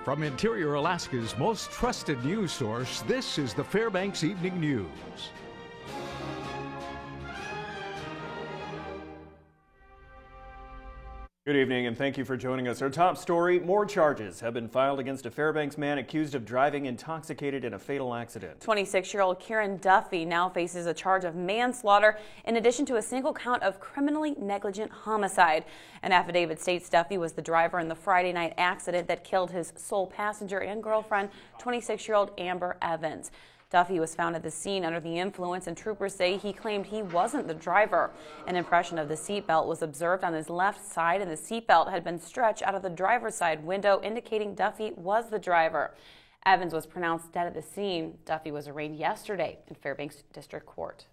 From Interior Alaska's most trusted news source, this is the Fairbanks Evening News. Good evening and thank you for joining us. Our top story, more charges have been filed against a Fairbanks man accused of driving intoxicated in a fatal accident. 26-year-old Kieran Duffy now faces a charge of manslaughter in addition to a single count of criminally negligent homicide. An affidavit states Duffy was the driver in the Friday night accident that killed his sole passenger and girlfriend, 26-year-old Amber Evans. Duffy was found at the scene under the influence, and troopers say he claimed he wasn't the driver. An impression of the seatbelt was observed on his left side, and the seatbelt had been stretched out of the driver's side window, indicating Duffy was the driver. Evans was pronounced dead at the scene. Duffy was arraigned yesterday in Fairbanks District Court.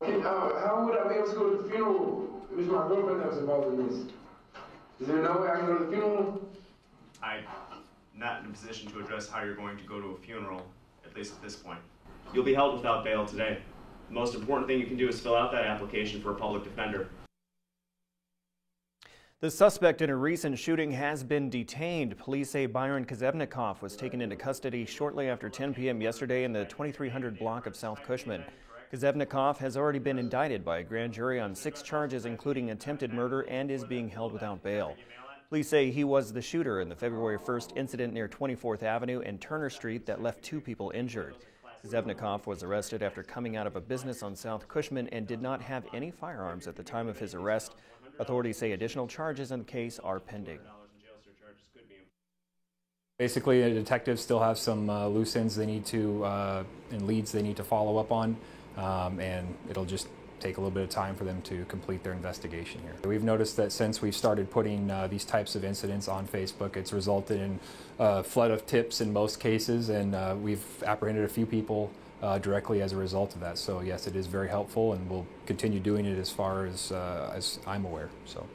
How would I be able to go to the funeral? It was my girlfriend that was involved in this. Is there no way I can go to the funeral? I'm not in a position to address how you're going to go to a funeral. At least at this point. You'll be held without bail today. The most important thing you can do is fill out that application for a public defender. The suspect in a recent shooting has been detained. Police say Byron Kozebnikov was taken into custody shortly after 10 p.m. yesterday in the 2300 block of South Cushman. Kozebnikov has already been indicted by a grand jury on 6 charges, including attempted murder, and is being held without bail. Police say he was the shooter in the February 1st incident near 24th Avenue and Turner Street that left 2 people injured. Kozebnikov was arrested after coming out of a business on South Cushman and did not have any firearms at the time of his arrest. Authorities say additional charges in the case are pending. Basically, the detectives still have some loose ends they need to, and leads they need to follow up on, and it'll just take a little bit of time for them to complete their investigation here. We've noticed that since we've started putting these types of incidents on Facebook, it's resulted in a flood of tips in most cases, and we've apprehended a few people directly as a result of that. So yes, it is very helpful, and we'll continue doing it as far as I'm aware. So.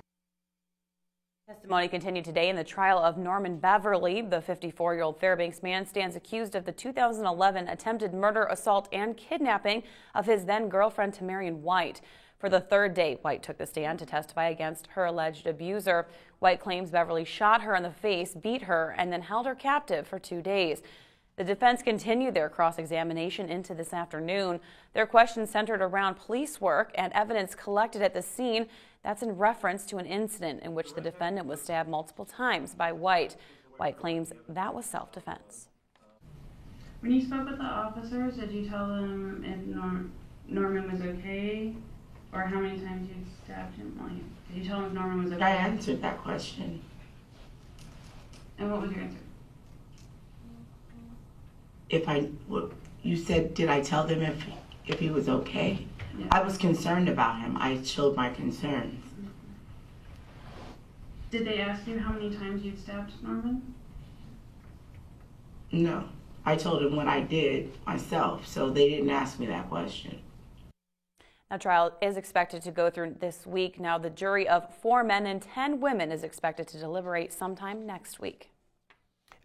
Testimony continued today in the trial of Norman Beverly. The 54-year-old Fairbanks man stands accused of the 2011 attempted murder, assault, and kidnapping of his then-girlfriend, Tamarian White. For the 3rd day, White took the stand to testify against her alleged abuser. White claims Beverly shot her in the face, beat her, and then held her captive for 2 days. The defense continued their cross-examination into this afternoon. Their questions centered around police work and evidence collected at the scene. That's in reference to an incident in which the defendant was stabbed multiple times by White. White claims that was self-defense. When you spoke with the officers, did you tell them if Norman was okay, or how many times you stabbed him? Did you tell them if Norman was okay? I answered that question. And what was your answer? You said, did I tell them if he was okay? Yeah. I was concerned about him. I showed my concerns. Did they ask you how many times you'd stabbed Norman? No. I told them what I did myself, so they didn't ask me that question. Now, trial is expected to go through this week. Now, the jury of 4 men and 10 women is expected to deliberate sometime next week.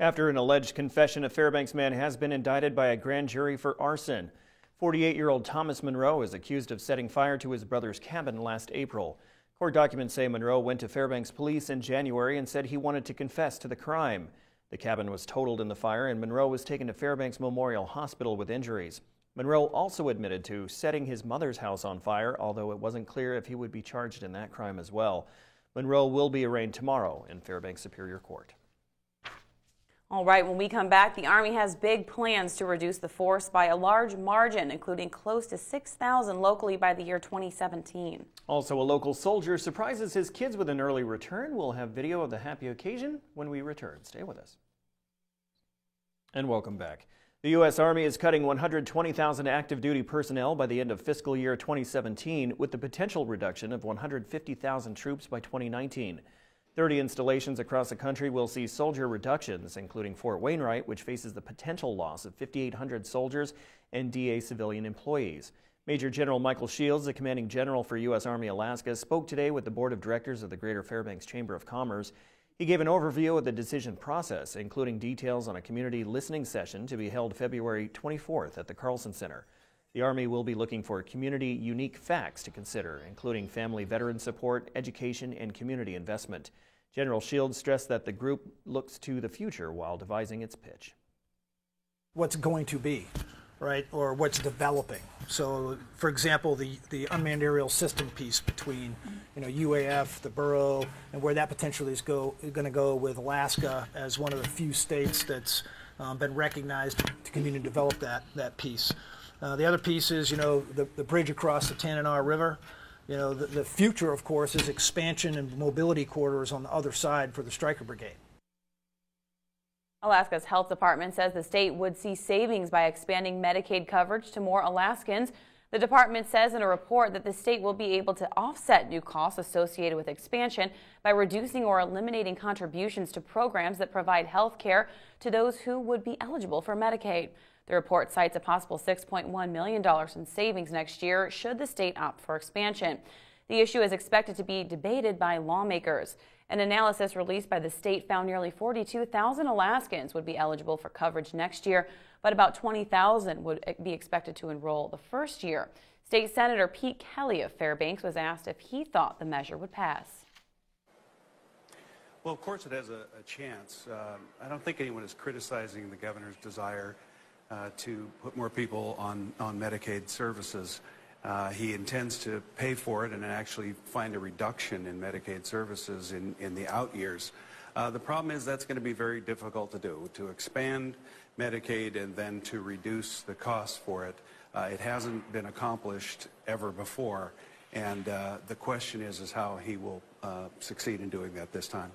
After an alleged confession, a Fairbanks man has been indicted by a grand jury for arson. 48-year-old Thomas Monroe is accused of setting fire to his brother's cabin last April. Court documents say Monroe went to Fairbanks police in January and said he wanted to confess to the crime. The cabin was totaled in the fire, and Monroe was taken to Fairbanks Memorial Hospital with injuries. Monroe also admitted to setting his mother's house on fire, although it wasn't clear if he would be charged in that crime as well. Monroe will be arraigned tomorrow in Fairbanks Superior Court. All right, when we come back, the Army has big plans to reduce the force by a large margin, including close to 6,000 locally by the year 2017. Also, a local soldier surprises his kids with an early return. We'll have video of the happy occasion when we return. Stay with us. And welcome back. The U.S. Army is cutting 120,000 active duty personnel by the end of fiscal year 2017, with the potential reduction of 150,000 troops by 2019. 30 installations across the country will see soldier reductions, including Fort Wainwright, which faces the potential loss of 5,800 soldiers and DA civilian employees. Major General Michael Shields, the commanding general for U.S. Army Alaska, spoke today with the board of directors of the Greater Fairbanks Chamber of Commerce. He gave an overview of the decision process, including details on a community listening session to be held February 24th at the Carlson Center. The Army will be looking for community unique facts to consider, including family veteran support, education, and community investment. General Shields stressed that the group looks to the future while devising its pitch. What's going to be, right, or what's developing. So, for example, the unmanned aerial system piece between, UAF, the borough, and where that potentially is going to go with Alaska as one of the few states that's been recognized to continue to develop that piece. The other piece is, the bridge across the Tanana River. The future, of course, is expansion and mobility corridors on the other side for the Stryker Brigade. Alaska's health department says the state would see savings by expanding Medicaid coverage to more Alaskans. The department says in a report that the state will be able to offset new costs associated with expansion by reducing or eliminating contributions to programs that provide health care to those who would be eligible for Medicaid. The report cites a possible $6.1 million in savings next year should the state opt for expansion. The issue is expected to be debated by lawmakers. An analysis released by the state found nearly 42,000 Alaskans would be eligible for coverage next year, but about 20,000 would be expected to enroll the first year. State Senator Pete Kelly of Fairbanks was asked if he thought the measure would pass. Well, of course it has a chance. I don't think anyone is criticizing the governor's desire to put more people on Medicaid services. He intends to pay for it and actually find a reduction in Medicaid services in the out years. The problem is that's going to be very difficult to do, to expand Medicaid and then to reduce the cost for it. It hasn't been accomplished ever before, and the question is how he will succeed in doing that this time.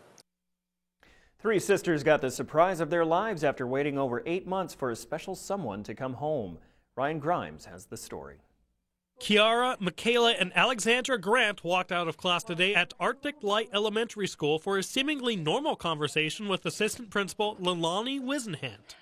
Three sisters got the surprise of their lives after waiting over 8 months for a special someone to come home. Ryan Grimes has the story. Kiara, Michaela, and Alexandra Grant walked out of class today at Arctic Light Elementary School for a seemingly normal conversation with Assistant Principal Leilani Wisenhant.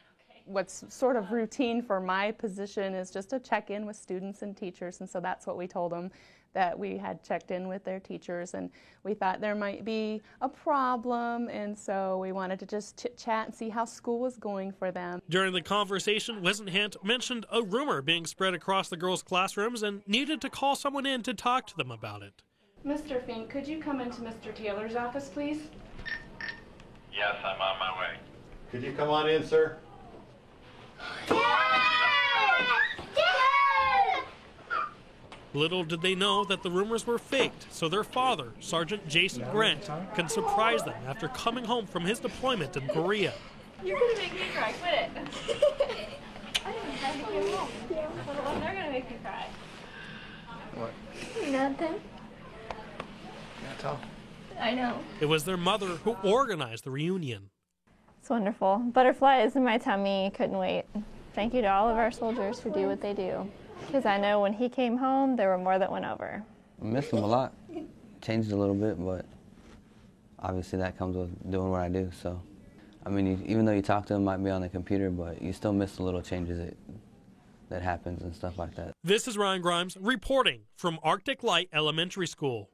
What's sort of routine for my position is just to check in with students and teachers, and so that's what we told them, that we had checked in with their teachers, and we thought there might be a problem, and so we wanted to just chit-chat and see how school was going for them. During the conversation, Wisenhant mentioned a rumor being spread across the girls' classrooms and needed to call someone in to talk to them about it. Mr. Fink, could you come into Mr. Taylor's office, please? Yes, I'm on my way. Could you come on in, sir? Little did they know that the rumors were faked, so their father, Sergeant Jason Grant, can surprise them after coming home from his deployment in Korea. You're gonna make me cry, quit it. I didn't have to get home. Well, they're gonna make me cry. What? Nothing. Can't tell. I know. It was their mother who organized the reunion. It's wonderful. Butterflies in my tummy, couldn't wait. Thank you to all of our soldiers who do what they do. Because I know when he came home, there were more that went over. I miss him a lot. Changed a little bit, but obviously that comes with doing what I do. So, I mean, even though you talk to him, might be on the computer, but you still miss the little changes that happens and stuff like that. This is Ryan Grimes reporting from Arctic Light Elementary School.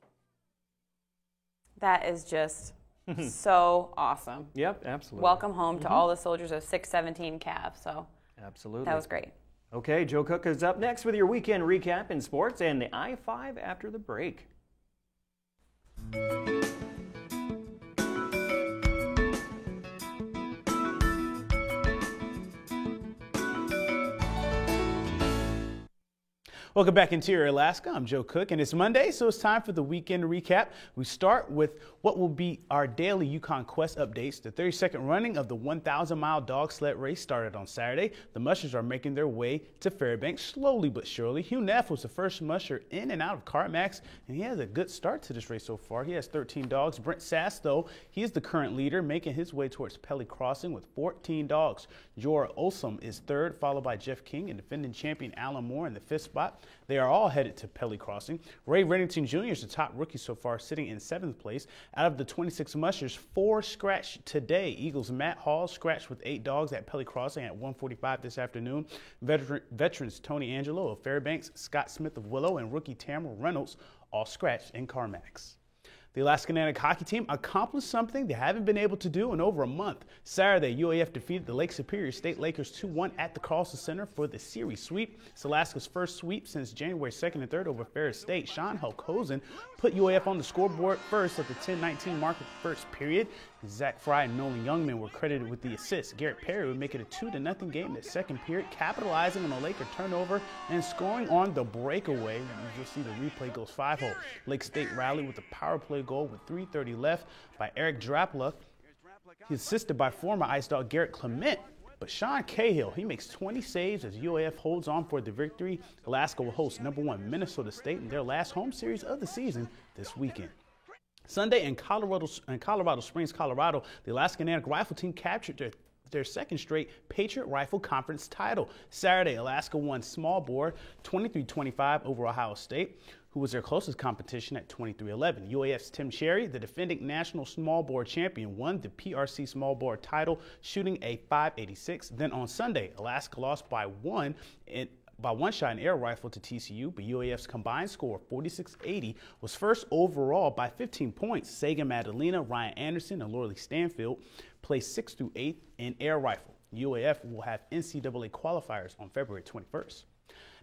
That is just so awesome. Yep, absolutely. Welcome home to all the soldiers of 617 Cav. So absolutely. That was great. Okay, Joe Cook is up next with your weekend recap in sports and the I-5 after the break. Welcome back, Interior Alaska. I'm Joe Cook, and it's Monday, so it's time for the weekend recap. We start with what will be our daily Yukon Quest updates. The 32nd running of the 1,000-mile dog sled race started on Saturday. The mushers are making their way to Fairbanks slowly but surely. Hugh Neff was the first musher in and out of CarMax, and he has a good start to this race so far. He has 13 dogs. Brent Sass, though, he is the current leader, making his way towards Pelly Crossing with 14 dogs. Jora Olsom is third, followed by Jeff King and defending champion Alan Moore in the fifth spot. They are all headed to Pelly Crossing. Ray Reddington Jr. is the top rookie so far, sitting in 7th place. Out of the 26 mushers, 4 scratched today. Eagles Matt Hall scratched with 8 dogs at Pelly Crossing at 1:45 this afternoon. Veterans Tony Angelo of Fairbanks, Scott Smith of Willow, and rookie Tamara Reynolds all scratched in CarMax. The Alaska Natick hockey team accomplished something they haven't been able to do in over a month. Saturday, UAF defeated the Lake Superior State Lakers 2-1 at the Carlson Center for the series sweep. It's Alaska's first sweep since January 2nd and 3rd over Ferris State. Sean Hulkhosen put UAF on the scoreboard first at the 10:19 mark of the first period. Zach Fry and Nolan Youngman were credited with the assist. Garrett Perry would make it a 2-0 game in the second period, capitalizing on a Laker turnover and scoring on the breakaway. You'll see the replay goes 5-0. Lake State rallied with a power play goal with 3:30 left by Eric Drapla. He's assisted by former Ice Dog Garrett Clement. But Sean Cahill, he makes 20 saves as UAF holds on for the victory. Alaska will host #1 Minnesota State in their last home series of the season this weekend. Sunday in Colorado Springs, Colorado, the Alaska Natick rifle team captured their second straight Patriot Rifle Conference title. Saturday, Alaska won small bore 23-25 over Ohio State, who was their closest competition at 23-11. UAF's Tim Cherry, the defending national small bore champion, won the PRC small bore title, shooting a .586. Then on Sunday, Alaska lost by one shot in air rifle to TCU, but UAF's combined score, 46-80, was first overall by 15 points. Sagan Madalena, Ryan Anderson, and Lorley Stanfield placed 6th through 8th in air rifle. UAF will have NCAA qualifiers on February 21st.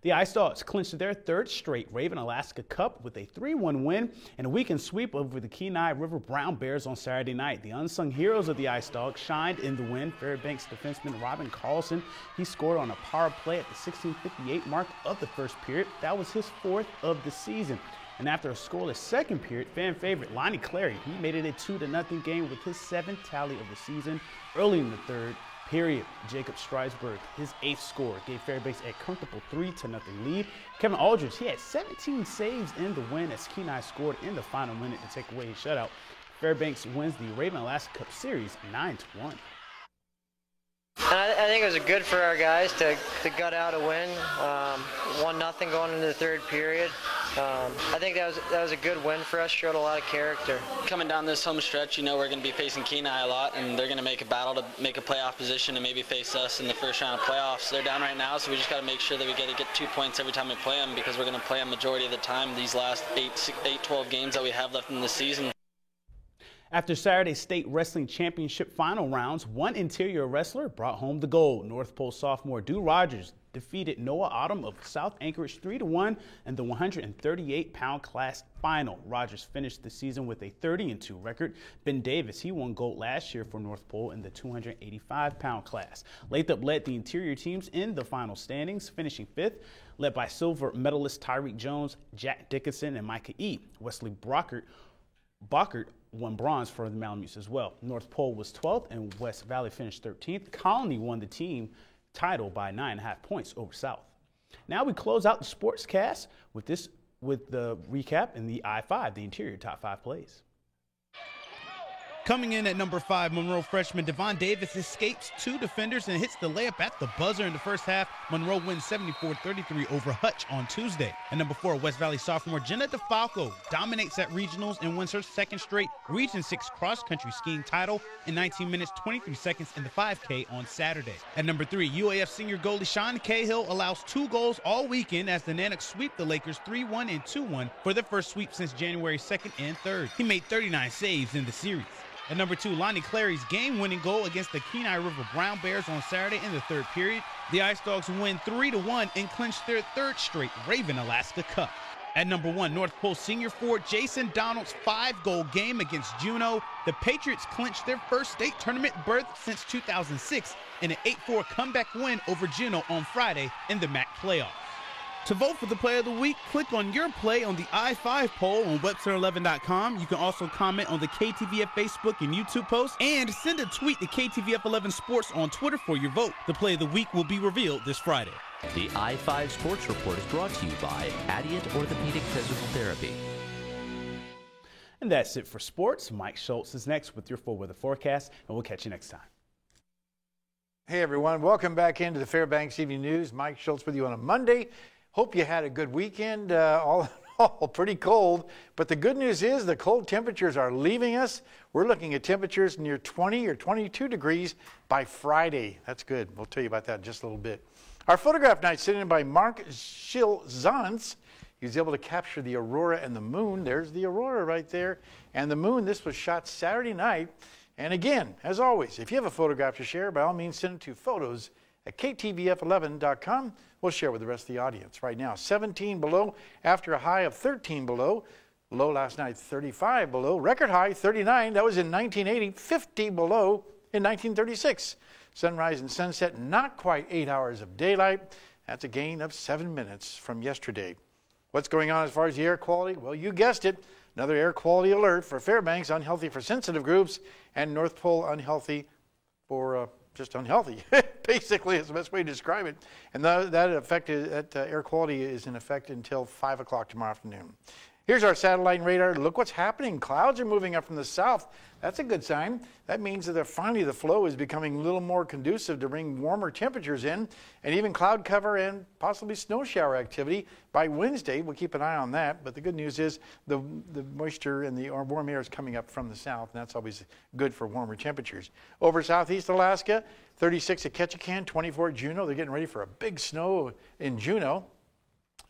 The Ice Dogs clinched their third straight Raven Alaska Cup with a 3-1 win and a weekend sweep over the Kenai River Brown Bears on Saturday night. The unsung heroes of the Ice Dogs shined in the win. Fairbanks defenseman Robin Carlson, he scored on a power play at the 16:58 mark of the first period. That was his 4th of the season. And after a scoreless second period, fan favorite Lonnie Clary, he made it a 2-0 game with his 7th tally of the season. Early in the third period, Jacob Streisberg, his 8th score, gave Fairbanks a comfortable 3-0 lead. Kevin Aldridge, he had 17 saves in the win as Kenai scored in the final minute to take away his shutout. Fairbanks wins the Raven Alaska Cup Series 9-1. I think it was good for our guys to gut out a win, 1-0 going into the third period. I think that was a good win for us, showed a lot of character. Coming down this home stretch, you know we're going to be facing Kenai a lot, and they're going to make a battle to make a playoff position and maybe face us in the first round of playoffs. They're down right now, so we just got to make sure that we get 2 points every time we play them, because we're going to play them majority of the time these last 12 games that we have left in the season. After Saturday's State Wrestling Championship final rounds, one interior wrestler brought home the gold. North Pole sophomore Dew Rogers defeated Noah Autumn of South Anchorage 3-1 in the 138-pound class final. Rogers finished the season with a 30-2 record. Ben Davis, he won gold last year for North Pole in the 285-pound class. Lathrop led the interior teams in the final standings, finishing 5th, led by silver medalist Tyreek Jones, Jack Dickinson, and Micah E. Wesley Bockert won bronze for the Malamutes as well. North Pole was 12th and West Valley finished 13th. Colony won the team title by 9.5 points over South. Now we close out the sportscast with the recap in the I-5, the interior top 5 plays. Coming in at number 5, Monroe freshman Devon Davis escapes 2 defenders and hits the layup at the buzzer in the first half. Monroe wins 74-33 over Hutch on Tuesday. At number 4, West Valley sophomore Jenna DeFalco dominates at regionals and wins her 2nd straight Region 6 cross-country skiing title in 19 minutes 23 seconds in the 5K on Saturday. At number 3, UAF senior goalie Sean Cahill allows 2 goals all weekend as the Natick sweep the Lakers 3-1 and 2-1 for their first sweep since January 2nd and 3rd. He made 39 saves in the series. At number 2, Lonnie Clary's game-winning goal against the Kenai River Brown Bears on Saturday in the 3rd period. The Ice Dogs win 3-1 and clinch their 3rd straight Raven Alaska Cup. At number 1, North Pole senior forward Jason Donald's 5-goal game against Juneau. The Patriots clinched their first state tournament berth since 2006 in an 8-4 comeback win over Juneau on Friday in the MAC playoffs. To vote for the play of the week, click on your play on the I-5 poll on Webster11.com. You can also comment on the KTVF Facebook and YouTube posts and send a tweet to KTVF11 Sports on Twitter for your vote. The play of the week will be revealed this Friday. The I-5 Sports Report is brought to you by Adient Orthopedic Physical Therapy. And that's it for sports. Mike Schultz is next with your full weather forecast, and we'll catch you next time. Hey, everyone. Welcome back into the Fairbanks Evening News. Mike Schultz with you on a Monday. Hope you had a good weekend. All in all, pretty cold. But the good news is the cold temperatures are leaving us. We're looking at temperatures near 20 or 22 degrees by Friday. That's good. We'll tell you about that in just a little bit. Our photograph night sent in by Mark Schilzantz. He was able to capture the aurora and the moon. There's the aurora right there. And the moon, this was shot Saturday night. And again, as always, if you have a photograph to share, by all means, send it to photos@ktvf11.com. We'll share with the rest of the audience. Right now, 17 below after a high of 13 below. Low last night, 35 below. Record high, 39. That was in 1980. 50 below in 1936. Sunrise and sunset, not quite 8 hours of daylight. That's a gain of 7 minutes from yesterday. What's going on as far as the air quality? Well, you guessed it. Another air quality alert for Fairbanks, unhealthy for sensitive groups, and North Pole unhealthy for just unhealthy. Basically, is the best way to describe it. And that air quality is in effect until 5 o'clock tomorrow afternoon. Here's our satellite and radar. Look what's happening. Clouds are moving up from the south. That's a good sign. That means that finally the flow is becoming a little more conducive to bring warmer temperatures in, and even cloud cover and possibly snow shower activity by Wednesday. We'll keep an eye on that. But the good news is the moisture and the warm air is coming up from the south, and that's always good for warmer temperatures. Over southeast Alaska, 36 at Ketchikan, 24 at Juneau. They're getting ready for a big snow in Juneau.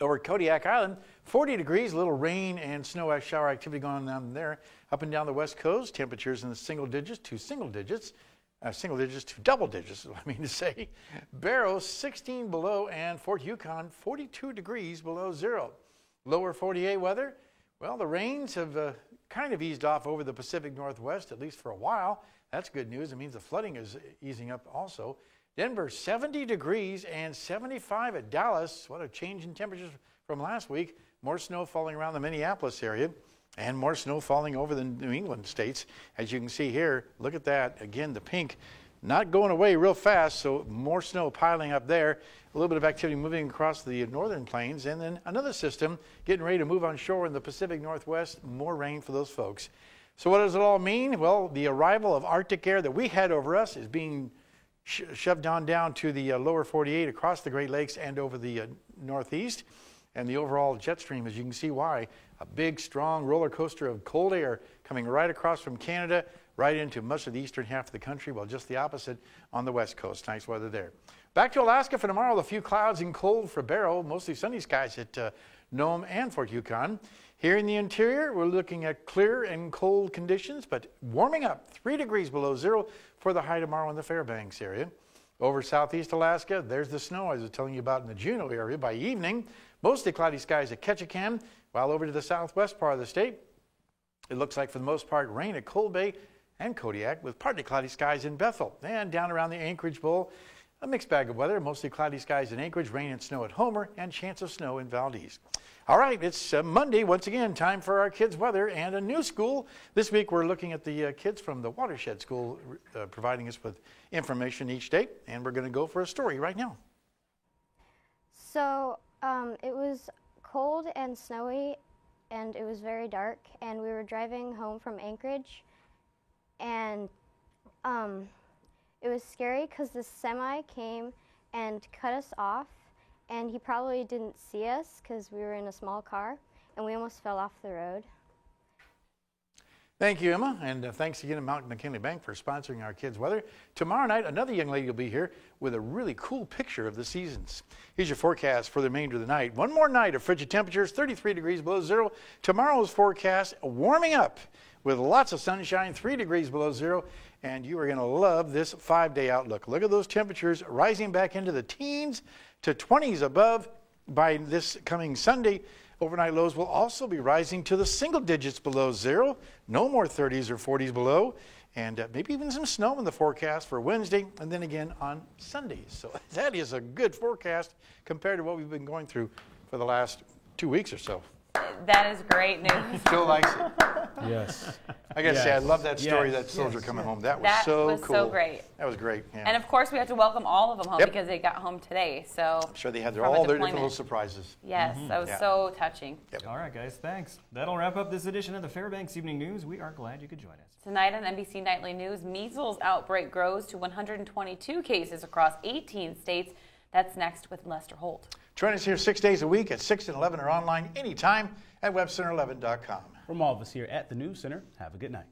Over Kodiak Island, 40 degrees, a little rain and snow shower activity going on down there. Up and down the west coast, temperatures in the single digits to double digits is what I mean to say. Barrow, 16 below, and Fort Yukon, 42 degrees below zero. Lower 48 weather, well, the rains have kind of eased off over the Pacific Northwest, at least for a while. That's good news. It means the flooding is easing up also. Denver, 70 degrees and 75 at Dallas. What a change in temperatures from last week. More snow falling around the Minneapolis area and more snow falling over the New England states. As you can see here, look at that. Again, the pink not going away real fast, so more snow piling up there. A little bit of activity moving across the northern plains, and then another system getting ready to move on shore in the Pacific Northwest. More rain for those folks. So what does it all mean? Well, the arrival of Arctic air that we had over us is being shoved on down to the lower 48 across the Great Lakes and over the northeast. And the overall jet stream, as you can see why, a big, strong roller coaster of cold air coming right across from Canada, right into much of the eastern half of the country. Well, just the opposite on the west coast. Nice weather there. Back to Alaska for tomorrow. A few clouds and cold for Barrow. Mostly sunny skies at Nome and Fort Yukon. Here in the interior, we're looking at clear and cold conditions, but warming up 3 degrees below zero for the high tomorrow in the Fairbanks area. Over southeast Alaska, there's the snow I was telling you about in the Juneau area by evening. Mostly cloudy skies at Ketchikan, while over to the southwest part of the state, it looks like for the most part rain at Cold Bay and Kodiak with partly cloudy skies in Bethel. And down around the Anchorage Bowl, a mixed bag of weather, mostly cloudy skies in Anchorage, rain and snow at Homer, and chance of snow in Valdez. All right, it's Monday, once again, time for our kids' weather and a new school. This week we're looking at the kids from the Watershed School providing us with information each day, and we're going to go for a story right now. So it was cold and snowy, and it was very dark, and we were driving home from Anchorage, and it was scary because the semi came and cut us off, and he probably didn't see us because we were in a small car, and we almost fell off the road. Thank you, Emma, and thanks again to Mount McKinley Bank for sponsoring our kids' weather. Tomorrow night, another young lady will be here with a really cool picture of the seasons. Here's your forecast for the remainder of the night. One more night of frigid temperatures, 33 degrees below zero. Tomorrow's forecast, warming up with lots of sunshine, 3 degrees below zero, and you are going to love this 5-day outlook. Look at those temperatures rising back into the teens to 20s above by this coming Sunday. Overnight lows will also be rising to the single digits below zero. No more 30s or 40s below. And maybe even some snow in the forecast for Wednesday and then again on Sundays. So that is a good forecast compared to what we've been going through for the last 2 weeks or so. That is great news. Joe likes it. Yes. I got to say, I love that story, that soldier coming home. That was so cool. So great. That was great. Yeah. And of course, we have to welcome all of them home because they got home today. So I'm sure they had all their different little surprises. Yes, that was so touching. Yep. All right, guys, thanks. That'll wrap up this edition of the Fairbanks Evening News. We are glad you could join us. Tonight on NBC Nightly News, measles outbreak grows to 122 cases across 18 states. That's next with Lester Holt. Join us here 6 days a week at 6 and 11 or online anytime at webcenter11.com. From all of us here at the News Center, have a good night.